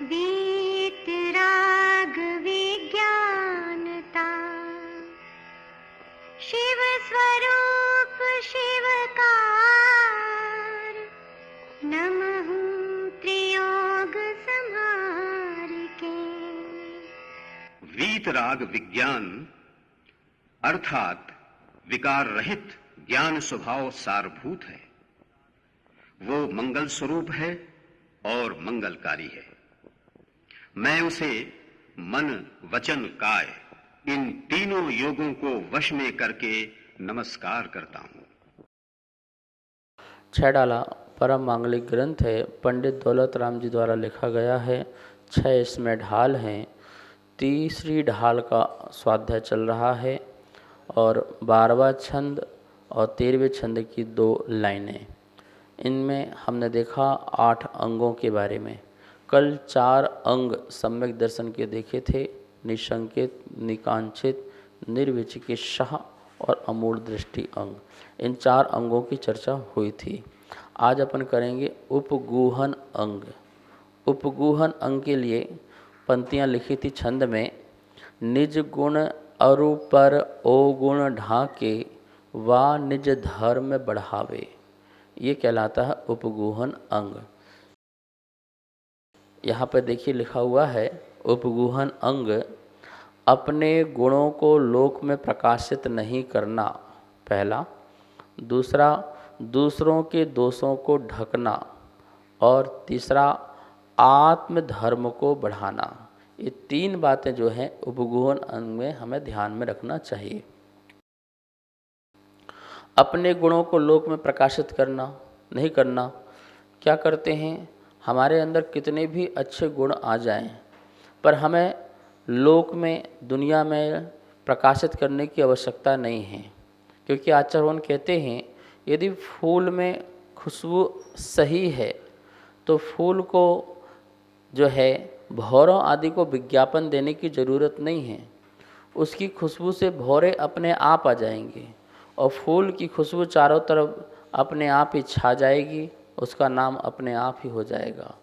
वीतराग विज्ञानता, शिव स्वरूप शिवकार, नमः त्रियोग संहार के। वीतराग विज्ञान अर्थात विकार रहित ज्ञान स्वभाव सारभूत है। वो मंगल स्वरूप है और मंगलकारी है। मैं उसे मन वचन काय इन तीनों योगों को वश में करके नमस्कार करता हूं। छह डाला परम मांगलिक ग्रंथ है, पंडित दौलत राम जी द्वारा लिखा गया है। 6 इसमें ढाल हैं। तीसरी ढाल का स्वाध्याय चल रहा है और 12वां छंद और 13वें छंद की 2 लाइनें। इनमें हमने देखा 8 अंगों के बारे में। कल 4 अंग सम्यक दर्शन के देखे थे, निशंकित, निकांक्षित, निर्विचिकित्सा और अमूढ़ दृष्टि अंग। इन 4 अंगों की चर्चा हुई थी। आज अपन करेंगे उपगूहन अंग। उपगूहन अंग के लिए पंक्तियाँ लिखी थी छंद में। निज गुण अरु पर ओ गुण ढाके वा निज धर्म बढ़ावे, ये कहलाता है उपगूहन अंग। यहाँ पर देखिए लिखा हुआ है उपगूहन अंग अपने गुणों को लोक में प्रकाशित नहीं करना, पहला। दूसरा, दूसरों के दोषों को ढकना। और तीसरा, आत्म धर्म को बढ़ाना। ये 3 बातें जो हैं उपगूहन अंग में हमें ध्यान में रखना चाहिए। अपने गुणों को लोक में प्रकाशित करना नहीं करना। क्या करते हैं, हमारे अंदर कितने भी अच्छे गुण आ जाएं, पर हमें लोक में, दुनिया में प्रकाशित करने की आवश्यकता नहीं है। क्योंकि आचार्य कहते हैं यदि फूल में खुशबू सही है तो फूल को जो है भौरों आदि को विज्ञापन देने की ज़रूरत नहीं है। उसकी खुशबू से भौरे अपने आप आ जाएंगे और फूल की खुशबू चारों तरफ अपने आप ही छा जाएगी, उसका नाम अपने आप ही हो जाएगा।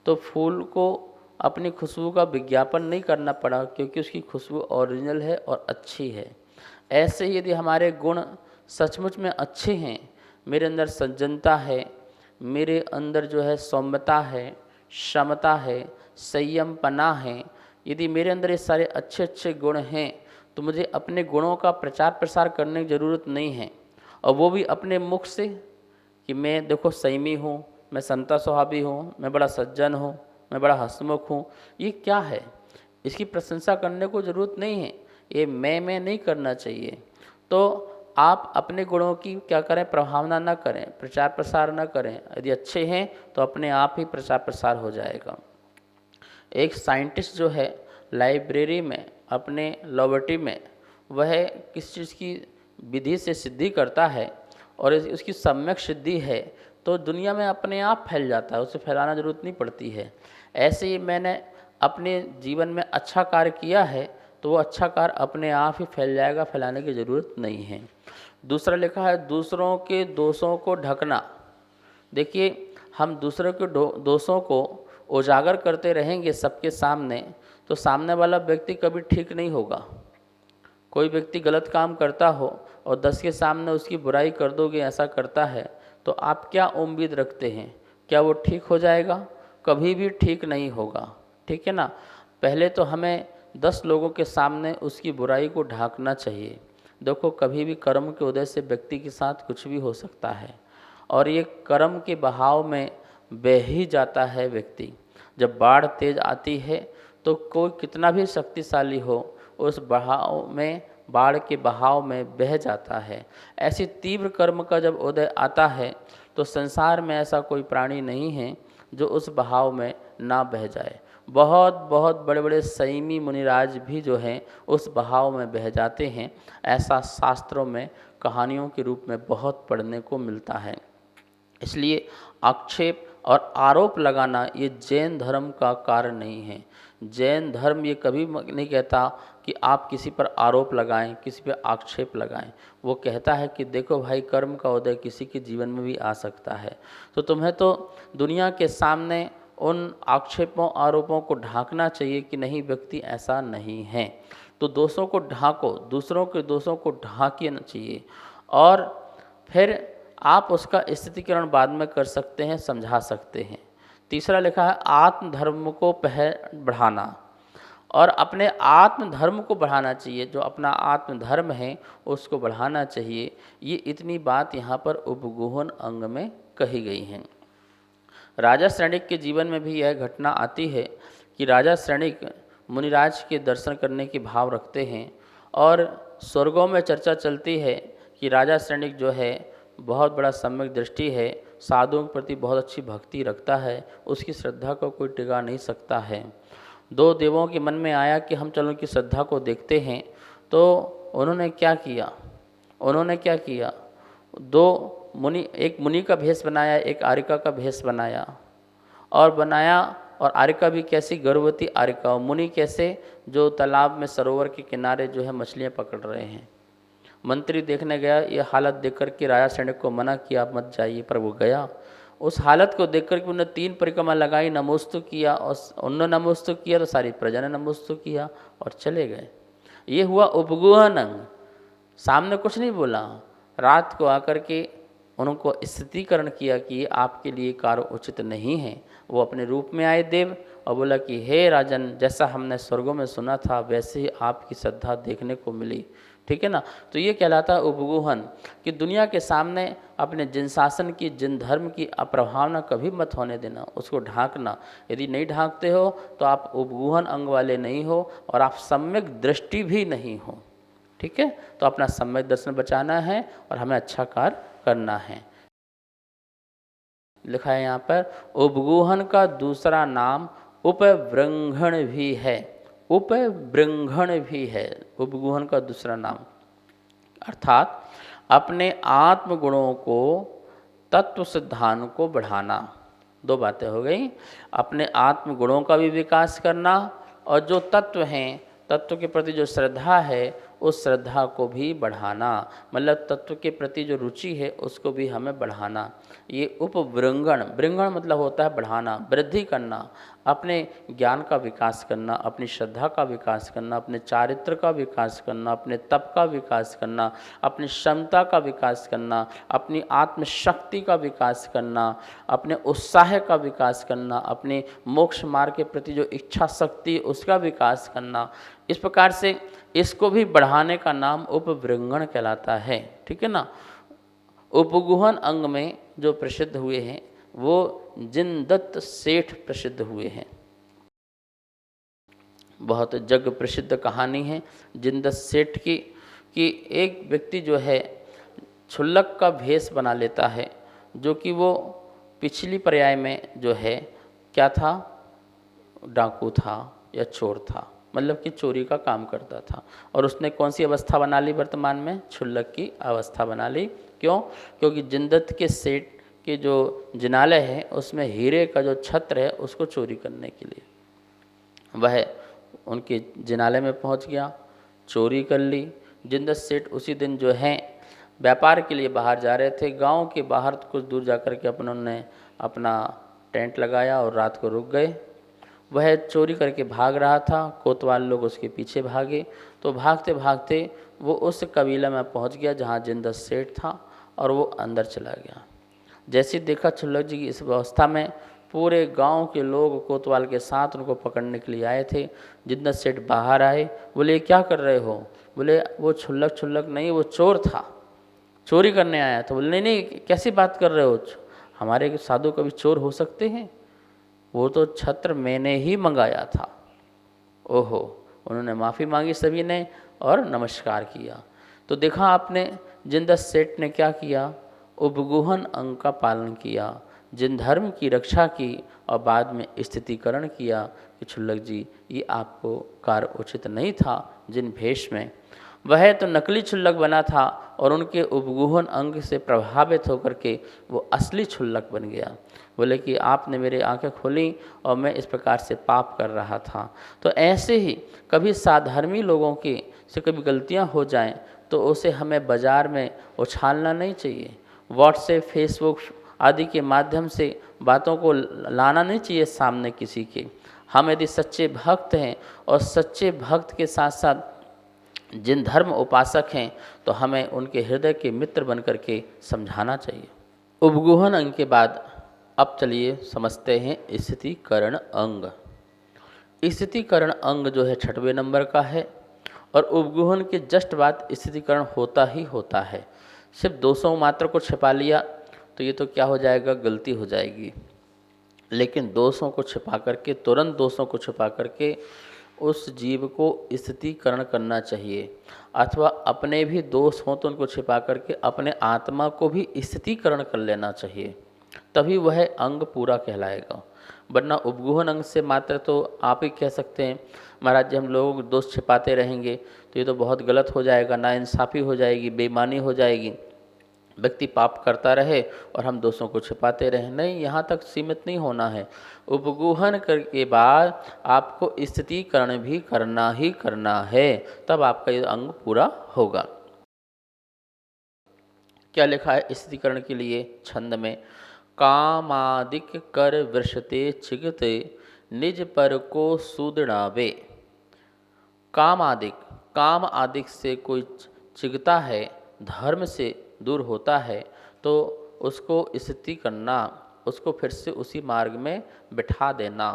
तो फूल को अपनी खुशबू का विज्ञापन नहीं करना पड़ा क्योंकि उसकी खुशबू ओरिजिनल है और अच्छी है। ऐसे ही यदि हमारे गुण सचमुच में अच्छे हैं, मेरे अंदर सज्जनता है, मेरे अंदर जो है सौम्यता है, क्षमता है, संयमपना है, यदि मेरे अंदर ये सारे अच्छे अच्छे गुण हैं तो मुझे अपने गुणों का प्रचार प्रसार करने की ज़रूरत नहीं है। और वो भी अपने मुख से कि मैं देखो संयमी हूँ, मैं संता स्वभावी हूँ, मैं बड़ा सज्जन हूँ, मैं बड़ा हंसमुख हूँ। ये क्या है, इसकी प्रशंसा करने को ज़रूरत नहीं है। ये मैं नहीं करना चाहिए। तो आप अपने गुणों की क्या करें, प्रभावना न करें, प्रचार प्रसार न करें। यदि अच्छे हैं तो अपने आप ही प्रचार प्रसार हो जाएगा। एक साइंटिस्ट जो है लाइब्रेरी में अपने लैबोरेटरी में वह किस चीज़ की विधि से सिद्धि करता है और उसकी सम्यक सिद्धि है तो दुनिया में अपने आप फैल जाता है, उसे फैलाना ज़रूरत नहीं पड़ती है। ऐसे ही मैंने अपने जीवन में अच्छा कार्य किया है तो वो अच्छा कार्य अपने आप ही फैल जाएगा, फैलाने की ज़रूरत नहीं है। दूसरा लिखा है दूसरों के दोषों को ढकना। देखिए, हम दूसरों के दोषों को उजागर करते रहेंगे सबके सामने तो सामने वाला व्यक्ति कभी ठीक नहीं होगा। कोई व्यक्ति गलत काम करता हो और 10 के सामने उसकी बुराई कर दोगे, ऐसा करता है तो आप क्या उम्मीद रखते हैं, क्या वो ठीक हो जाएगा? कभी भी ठीक नहीं होगा, ठीक है ना। पहले तो हमें 10 लोगों के सामने उसकी बुराई को ढांकना चाहिए। देखो, कभी भी कर्म के उदय से व्यक्ति के साथ कुछ भी हो सकता है और ये कर्म के बहाव में बह ही जाता है व्यक्ति। जब बाढ़ तेज आती है तो कोई कितना भी शक्तिशाली हो उस बहाव में, बाढ़ के बहाव में बह जाता है। ऐसी तीव्र कर्म का जब उदय आता है तो संसार में ऐसा कोई प्राणी नहीं है जो उस बहाव में ना बह जाए। बहुत बहुत बड़े बड़े संयमी मुनिराज भी जो हैं उस बहाव में बह जाते हैं। ऐसा शास्त्रों में कहानियों के रूप में बहुत पढ़ने को मिलता है। इसलिए आक्षेप और आरोप लगाना ये जैन धर्म का कार्य नहीं है। जैन धर्म ये कभी नहीं कहता कि आप किसी पर आरोप लगाएं, किसी पर आक्षेप लगाएं। वो कहता है कि देखो भाई, कर्म का उदय किसी के जीवन में भी आ सकता है। तो तुम्हें तो दुनिया के सामने उन आक्षेपों आरोपों को ढांकना चाहिए कि नहीं, व्यक्ति ऐसा नहीं है। तो दोषों को ढांको, दूसरों के दोषों को ढांकना चाहिए, और फिर आप उसका स्थितिकरण बाद में कर सकते हैं, समझा सकते हैं। तीसरा लिखा है आत्मधर्म को बढ़ाना, और अपने आत्मधर्म को बढ़ाना चाहिए, जो अपना आत्मधर्म है उसको बढ़ाना चाहिए। ये इतनी बात यहाँ पर उपगुहन अंग में कही गई है। राजा श्रेणिक के जीवन में भी यह घटना आती है कि राजा श्रेणिक मुनिराज के दर्शन करने की भाव रखते हैं, और स्वर्गों में चर्चा चलती है कि राजा श्रेणिक जो है बहुत बड़ा सम्यक दृष्टि है, साधुओं के प्रति बहुत अच्छी भक्ति रखता है, उसकी श्रद्धा को कोई टिका नहीं सकता है। दो देवों के मन में आया कि हम चलो उनकी श्रद्धा को देखते हैं। तो उन्होंने क्या किया, दो मुनि, एक मुनि का भेष बनाया, एक आरिका का भेष बनाया, और आरिका भी कैसी, गर्भवती आरिका, और मुनि कैसे, जो तालाब में सरोवर के किनारे जो है मछलियाँ पकड़ रहे हैं। मंत्री देखने गया, ये हालत देख कर के राजा सैनिक को मना किया, आप मत जाइए, पर वो गया। उस हालत को देख कर के उन्होंने 3 परिक्रमा लगाई, नमोस्तु किया, और उन्होंने नमोस्तु किया तो सारी प्रजा ने नमोस्तु किया और चले गए। ये हुआ उपगुहन अंग। सामने कुछ नहीं बोला, रात को आकर के उनको स्थितिकरण किया कि ये आपके लिए कार्य उचित नहीं है। वो अपने रूप में आए देव, और बोला कि हे राजन, जैसा हमने स्वर्गों में सुना था वैसे ही आपकी श्रद्धा देखने को मिली, ठीक है ना। तो ये कहलाता है उपगुहन, कि दुनिया के सामने अपने जिन शासन की, जिन धर्म की अप्रभावना कभी मत होने देना, उसको ढांकना। यदि नहीं ढांकते हो तो आप उपगुहन अंग वाले नहीं हो, और आप सम्यक दृष्टि भी नहीं हो, ठीक है। तो अपना सम्यक दर्शन बचाना है और हमें अच्छा कार्य करना है। लिखा है यहाँ पर, उपगुहन का दूसरा नाम उपवृंघण भी है। उपवृंघण भी है उपगुहन का दूसरा नाम, अर्थात अपने आत्मगुणों को, तत्व सिद्धांत को बढ़ाना। 2 बातें हो गई, अपने आत्मगुणों का भी विकास करना, और जो तत्व हैं, तत्व के प्रति जो श्रद्धा है उस श्रद्धा को भी बढ़ाना, मतलब तत्व के प्रति जो रुचि है उसको भी हमें बढ़ाना। ये उपवृंगण, वृंगण मतलब होता है बढ़ाना, वृद्धि करना, अपने ज्ञान का विकास करना, अपनी श्रद्धा का विकास करना, अपने चारित्र का विकास करना, अपने तप का विकास करना, अपनी क्षमता का विकास करना, अपनी आत्मशक्ति का विकास करना, अपने उत्साह का विकास करना, अपने मोक्ष मार्ग के प्रति जो इच्छा शक्ति उसका विकास करना। इस प्रकार से इसको भी बढ़ाने का नाम उपवृंगण कहलाता है, ठीक है ना। उपगुहन अंग में जो प्रसिद्ध हुए हैं वो जिनदत्त सेठ प्रसिद्ध हुए हैं। बहुत जग प्रसिद्ध कहानी है जिनदत्त सेठ की, कि एक व्यक्ति जो है क्षुल्लक का भेष बना लेता है, जो कि वो पिछली पर्याय में जो है क्या था, डाकू था या चोर था, मतलब कि चोरी का काम करता था। और उसने कौन सी अवस्था बना ली वर्तमान में, क्षुल्लक की अवस्था बना ली। क्यों? क्योंकि जिनदत्त के सेठ के जो जिनालय है उसमें हीरे का जो छत्र है उसको चोरी करने के लिए वह उनके जिनालय में पहुंच गया, चोरी कर ली। जिनदत्त सेठ उसी दिन जो है व्यापार के लिए बाहर जा रहे थे, गांव के बाहर कुछ दूर जा कर के उन्होंने अपना टेंट लगाया और रात को रुक गए। वह चोरी करके भाग रहा था, कोतवाल लोग उसके पीछे भागे, तो भागते भागते वो उस कबीले में पहुंच गया जहां जिनदत्त सेठ था, और वो अंदर चला गया। जैसे देखा क्षुल्लक जी की इस अवस्था में, पूरे गांव के लोग कोतवाल के साथ उनको पकड़ने के लिए आए थे। जिनदत्त सेठ बाहर आए, बोले क्या कर रहे हो? बोले वो क्षुल्लक नहीं, वो चोर था, चोरी करने आया था। बोले नहीं, कैसी बात कर रहे हो, हमारे साधु कभी चोर हो सकते हैं? वो तो छत्र मैंने ही मंगाया था। ओहो, उन्होंने माफ़ी मांगी सभी ने और नमस्कार किया। तो देखा आपने जिनदत्त सेठ ने क्या किया, उपगुहन अंग का पालन किया, जिन धर्म की रक्षा की, और बाद में स्थितिकरण किया कि क्षुल्लक जी ये आपको कार्य उचित नहीं था। जिन भेष में वह तो नकली क्षुल्लक बना था, और उनके उपगुहन अंग से प्रभावित होकर के वो असली क्षुल्लक बन गया। बोले कि आपने मेरी आंखें खोली और मैं इस प्रकार से पाप कर रहा था। तो ऐसे ही कभी साधर्मी लोगों की से कभी गलतियां हो जाएं तो उसे हमें बाज़ार में उछालना नहीं चाहिए। व्हाट्सएप, फेसबुक आदि के माध्यम से बातों को लाना नहीं चाहिए सामने किसी के। हम यदि सच्चे भक्त हैं और सच्चे भक्त के साथ साथ जिन धर्म उपासक हैं तो हमें उनके हृदय के मित्र बन कर के समझाना चाहिए। उपगुहन अंग के बाद अब चलिए समझते हैं स्थितिकरण अंग। स्थितिकरण अंग जो है 6वें नंबर का है और उपगुहन के जस्ट बाद स्थितिकरण होता ही होता है। सिर्फ दोषों मात्र को छिपा लिया तो ये तो क्या हो जाएगा, गलती हो जाएगी। लेकिन दोषों को छिपा करके, तुरंत दोषों को छिपा करके उस जीव को स्थितिकरण करना चाहिए, अथवा अपने भी दोष हों तो उनको छिपा करके अपने आत्मा को भी स्थितिकरण कर लेना चाहिए, तभी वह अंग पूरा कहलाएगा। वरना उपगुहन अंग से मात्र तो आप ही कह सकते हैं महाराज जी हम लोगों को दोष छिपाते रहेंगे तो ये तो बहुत गलत हो जाएगा, नाइंसाफ़ी हो जाएगी, बेईमानी हो जाएगी, व्यक्ति पाप करता रहे और हम दोषों को छिपाते रहें। नहीं, यहाँ तक सीमित नहीं होना है। उपगुहन के बाद आपको स्थितिकरण भी करना ही करना है, तब आपका ये अंग पूरा होगा। क्या लिखा है स्थितिकरण के लिए छंद में, कामादिक कर वृषते चिगते निज पर को सुदृढ़ावे। काम आदिक से कोई चिगता है, धर्म से दूर होता है, तो उसको स्थिति करना, उसको फिर से उसी मार्ग में बिठा देना,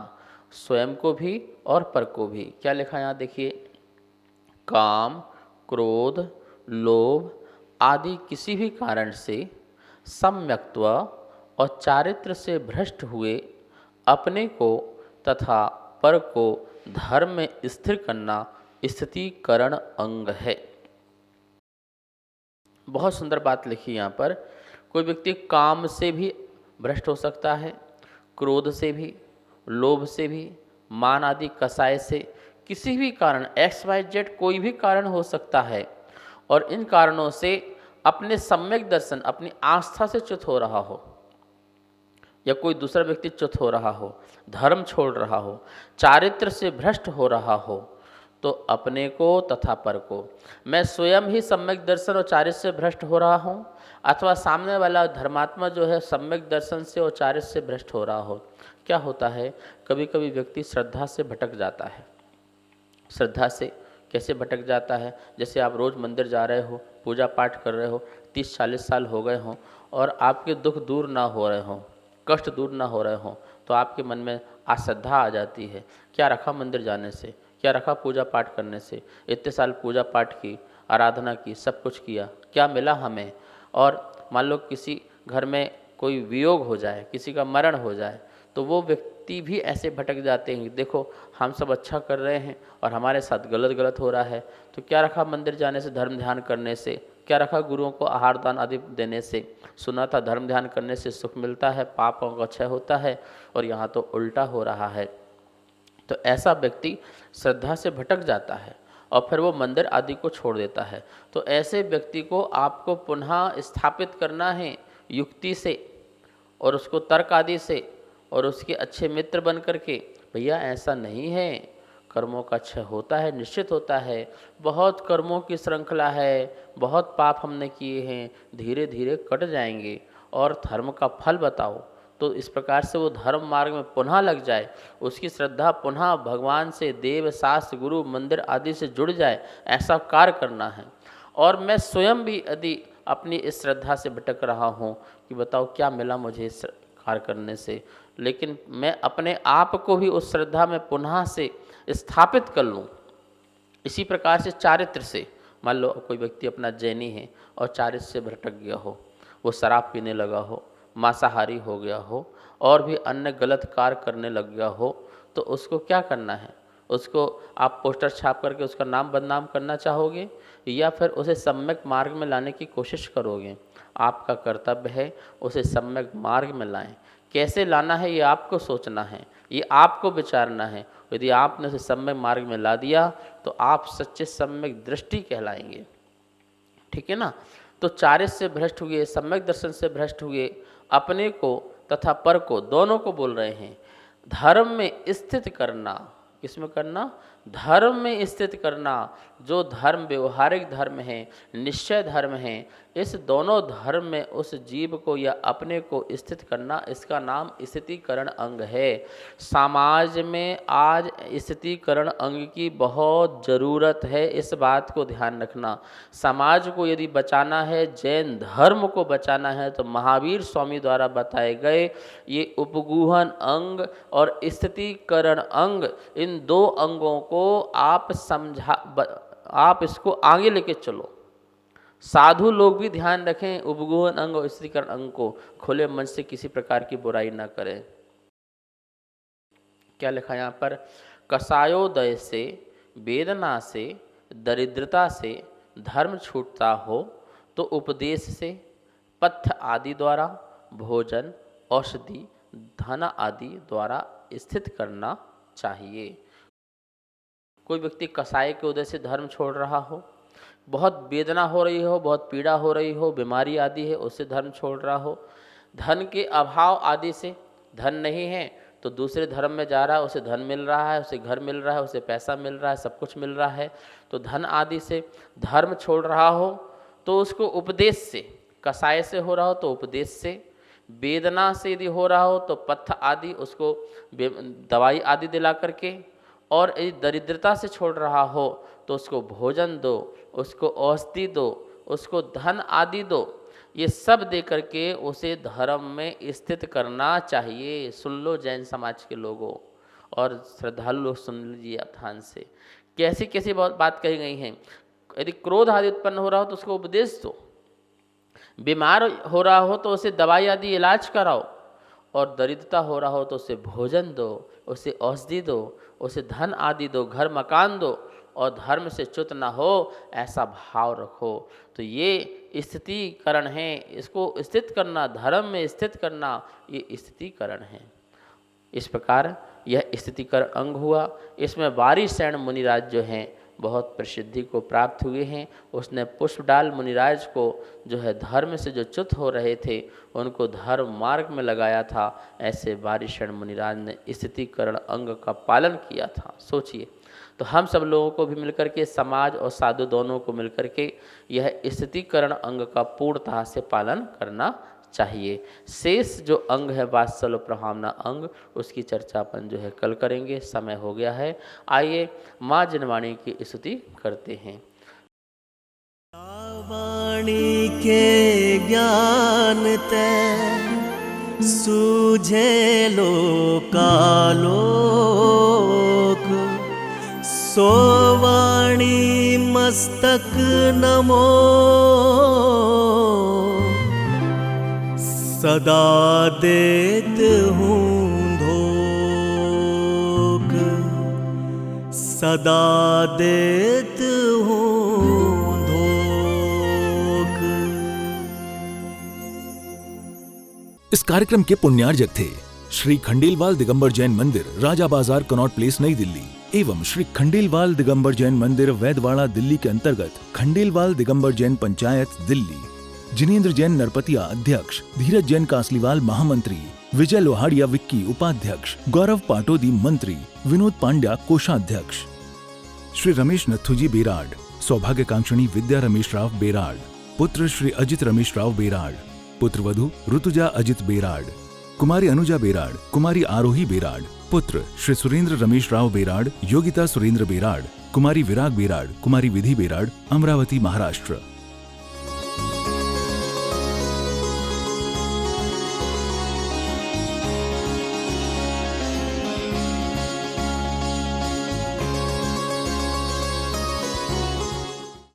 स्वयं को भी और पर को भी। क्या लिखा है यहाँ देखिए, काम, क्रोध, लोभ आदि किसी भी कारण से सम्यक्त्व और चारित्र से भ्रष्ट हुए अपने को तथा पर को धर्म में स्थिर करना स्थितिकरण अंग है। बहुत सुंदर बात लिखी यहाँ पर। कोई व्यक्ति काम से भी भ्रष्ट हो सकता है, क्रोध से भी, लोभ से भी, मान आदि कसाय से, किसी भी कारण XYZ कोई भी कारण हो सकता है और इन कारणों से अपने सम्यक दर्शन, अपनी आस्था से च्युत हो रहा हो या कोई दूसरा व्यक्ति च्युत हो रहा हो, धर्म छोड़ रहा हो, चारित्र से भ्रष्ट हो रहा हो, तो अपने को तथा पर को, मैं स्वयं ही सम्यक दर्शन और चारित्र से भ्रष्ट हो रहा हूँ अथवा सामने वाला धर्मात्मा जो है सम्यक दर्शन से और चारित्र से भ्रष्ट हो रहा हो। क्या होता है, कभी कभी व्यक्ति श्रद्धा से भटक जाता है। श्रद्धा से कैसे भटक जाता है, जैसे आप रोज़ मंदिर जा रहे हो, पूजा पाठ कर रहे हो, 30-40 साल हो गए हों और आपके दुख दूर ना हो रहे हों, कष्ट दूर ना हो रहे हों, तो आपके मन में अश्रद्धा आ जाती है। क्या रखा मंदिर जाने से, क्या रखा पूजा पाठ करने से, इतने साल पूजा पाठ की, आराधना की, सब कुछ किया, क्या मिला हमें। और मान लो किसी घर में कोई वियोग हो जाए, किसी का मरण हो जाए, तो वो व्यक्ति भी ऐसे भटक जाते हैं, देखो हम सब अच्छा कर रहे हैं और हमारे साथ गलत हो रहा है। तो क्या रखा मंदिर जाने से, धर्म ध्यान करने से, क्या रखा गुरुओं को आहार दान आदि देने से। सुना था धर्म ध्यान करने से सुख मिलता है, पापों का क्षय होता है, और यहाँ तो उल्टा हो रहा है। तो ऐसा व्यक्ति श्रद्धा से भटक जाता है और फिर वो मंदिर आदि को छोड़ देता है। तो ऐसे व्यक्ति को आपको पुनः स्थापित करना है युक्ति से और उसको तर्क आदि से और उसके अच्छे मित्र बन करके, भैया ऐसा नहीं है, कर्मों का क्षय होता है, निश्चित होता है, बहुत कर्मों की श्रृंखला है, बहुत पाप हमने किए हैं, धीरे धीरे कट जाएंगे, और धर्म का फल बताओ। तो इस प्रकार से वो धर्म मार्ग में पुनः लग जाए, उसकी श्रद्धा पुनः भगवान से, देव, शास्त्र, गुरु, मंदिर आदि से जुड़ जाए, ऐसा कार्य करना है। और मैं स्वयं भी यदि अपनी इस श्रद्धा से भटक रहा हूँ कि बताओ क्या मिला मुझे इस कार्य करने से, लेकिन मैं अपने आप को भी उस श्रद्धा में पुनः से स्थापित कर लूँ। इसी प्रकार से चारित्र से, मान लो कोई व्यक्ति अपना जैनी है और चारित्र से भटक गया हो, वो शराब पीने लगा हो, मांसाहारी हो गया हो और भी अन्य गलत कार्य करने लग गया हो, तो उसको क्या करना है, उसको आप पोस्टर छाप करके उसका नाम बदनाम करना चाहोगे या फिर उसे सम्यक मार्ग में लाने की कोशिश करोगे। आपका कर्तव्य है उसे सम्यक मार्ग में लाएं। कैसे लाना है ये आपको सोचना है, ये आपको विचारना है। यदि आपने उसे सम्यक मार्ग में ला दिया तो आप सच्चे सम्यक दृष्टि कहलाएंगे, ठीक है ना। तो चारित्र से भ्रष्ट हुए, सम्यक दर्शन से भ्रष्ट हुए, अपने को तथा पर को, दोनों को बोल रहे हैं, धर्म में स्थित करना, किसमें करना? धर्म में स्थित करना। जो धर्म व्यवहारिक धर्म है, निश्चय धर्म है, इस दोनों धर्म में उस जीव को या अपने को स्थित करना, इसका नाम स्थितिकरण अंग है। समाज में आज स्थितिकरण अंग की बहुत ज़रूरत है, इस बात को ध्यान रखना। समाज को यदि बचाना है, जैन धर्म को बचाना है, तो महावीर स्वामी द्वारा बताए गए ये उपगूहन अंग और स्थितिकरण अंग, इन दो अंगों को आप इसको आगे लेके चलो। साधु लोग भी ध्यान रखें, उपगूहन अंग और स्थितिकरण अंग को खुले मन से किसी प्रकार की बुराई ना करें। क्या लिखा यहाँ पर? कसायोदय से, वेदना से, दरिद्रता से धर्म छूटता हो तो उपदेश से, पथ्य आदि द्वारा, भोजन, औषधि, धन आदि द्वारा स्थित करना चाहिए। कोई व्यक्ति कसाय के उदय से धर्म छोड़ रहा हो, बहुत वेदना हो रही हो, बहुत पीड़ा हो रही हो, बीमारी आदि है, उससे धर्म छोड़ रहा हो, धन के अभाव आदि से, धन नहीं है तो दूसरे धर्म में जा रहा है, उसे धन मिल रहा है, उसे घर मिल रहा है, उसे पैसा मिल रहा है, सब कुछ मिल रहा है, तो धन आदि से धर्म छोड़ रहा हो तो उसको उपदेश से, कसाय से हो रहा हो तो उपदेश से, वेदना से यदि हो रहा हो तो पथ्य आदि, उसको दवाई आदि दिला करके, और यदि दरिद्रता से छोड़ रहा हो तो उसको भोजन दो, उसको औषधि दो, उसको धन आदि दो, ये सब दे करके उसे धर्म में स्थित करना चाहिए। सुन लो जैन समाज के लोगों और श्रद्धालु लोग, सुन लीजिए आप ध्यान से, कैसी कैसी बात कही गई हैं। यदि क्रोध आदि उत्पन्न हो रहा हो तो उसको उपदेश दो, बीमार हो रहा हो तो उसे दवाई आदि इलाज कराओ, और दरिद्रता हो रहा हो तो उसे भोजन दो, उसे औषधि दो, उसे धन आदि दो, घर मकान दो, और धर्म से च्युत न हो ऐसा भाव रखो। तो ये स्थितिकरण है, इसको स्थित करना, धर्म में स्थित करना, ये स्थितिकरण है। इस प्रकार यह स्थितिकरण अंग हुआ। इसमें वारिसेन मुनिराज जो हैं बहुत प्रसिद्धि को प्राप्त हुए हैं। उसने पुष्पडाल मुनिराज को जो है धर्म से जो च्युत हो रहे थे उनको धर्म मार्ग में लगाया था। ऐसे वारिसेन मुनिराज ने स्थितिकरण अंग का पालन किया था। सोचिए, तो हम सब लोगों को भी मिलकर के, समाज और साधु दोनों को मिलकर के यह स्थितिकरण अंग का पूर्णतः से पालन करना चाहिए। शेष जो अंग है वात्सल्य प्रभावना अंग, उसकी चर्चा अपन जो है कल करेंगे, समय हो गया है। आइए माँ जिनवाणी की स्तुति करते हैं। वाणी के ज्ञान ते सूझे लोकालोक, सो वाणी मस्तक नमो, सदा देत हूँ धोख, सदा देत हूँ धोख। इस कार्यक्रम के पुण्यार्जक थे श्री खंडेलवाल दिगंबर जैन मंदिर, राजा बाजार, कनॉट प्लेस, नई दिल्ली, एवं श्री खंडेलवाल दिगंबर जैन मंदिर, वैदवाड़ा, दिल्ली के अंतर्गत खंडेलवाल दिगंबर जैन पंचायत, दिल्ली। जिनेंद्र जैन नरपतिया अध्यक्ष, धीरज जैन कासलीवाल महामंत्री, विजय लोहाड़िया विक्की उपाध्यक्ष, गौरव पाटोदी मंत्री, विनोद पांड्या कोषाध्यक्ष। श्री रमेश नथुजी बेराड, सौभाग्यकांक्षिणी विद्या रमेश राव बेराड, पुत्र श्री अजित रमेश राव बेराड, पुत्र वधु ऋतुजा अजित बेराड, कुमारी अनुजा बेराड, कुमारी आरोही बेराड, पुत्र श्री सुरेंद्र रमेश राव बेराड, योगिता सुरेंद्र बेराड, कुमारी विराग बेराड, कुमारी विधि बेराड, अमरावती, महाराष्ट्र।